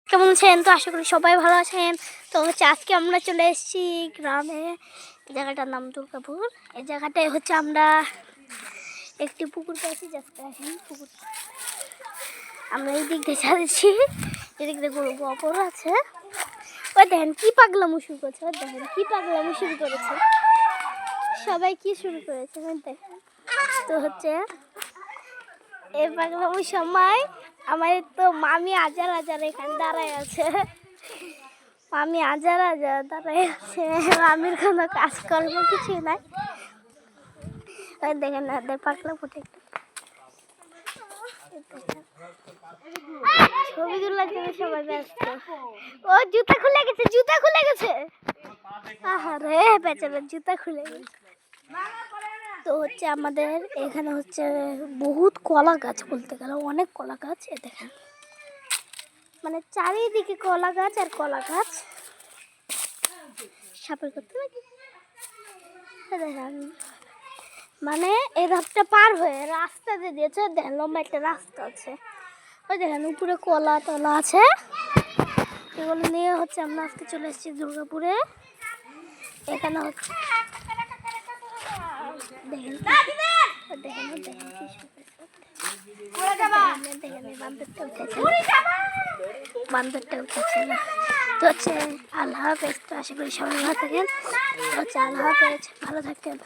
কেমন আছেন? তো আশা করি সবাই ভালো আছেন। তো হচ্ছে আজকে আমরা চলে এসেছি গ্রামে। এই জায়গাটার নাম দুর্গাপুর। এই জায়গাটায় হচ্ছে আমরা একটি পুকুর পেয়েছি। পুকুর আমরা এই দিক দিয়ে যাচ্ছি, এদিক দিয়ে গরু গোবর আছে। ওই দেখেন কি পাগলামো শুরু করেছে, ওই দেখেন কি পাগলামো শুরু করেছে, সবাই কি শুরু করেছে দেখেন। তো হচ্ছে এই পাগলামোর সময় আমার তো মামি হাজার হাজার এখানে দাঁড়ায় আছে, মামি হাজার হাজার দাঁড়ায় আছে, মামির কোনো কাজকর্ম কিছুই নাই। ওই দেখেন পাগলা ফুটে ছবি তোলার জন্য সবাই ব্যস্ত। ও জুতা খুলে গেছে, জুতা খুলে গেছে, আহারে বেচারা জুতা খুলে গেছে। তো হচ্ছে আমাদের এখানে হচ্ছে বহুত কলা গাছ, বলতে গেলে অনেক কলা গাছ। এ দেখেন মানে চারিদিকে কলা গাছ আর কলা গাছ। সাপের করতে নাকি দেখেন মানে এই রাস্তা পার হয়ে রাস্তা দিয়ে দিয়েছে, দেখেন লম্বা একটা রাস্তা আছে। ওই দেখেন উপরে কলা টলা আছে, এগুলো নিয়ে হচ্ছে আমরা আজকে চলে এসেছি দুর্গাপুরে। এখানে হচ্ছে দেখেন দেখেন দেখেন বান্দরটা উঠেছে না। তো হচ্ছে আল্লাহ হাফেজ। তো আশা করি সবাই ভালো থাকেন। হচ্ছে আল্লাহ হাফেজ, ভালো থাকেন।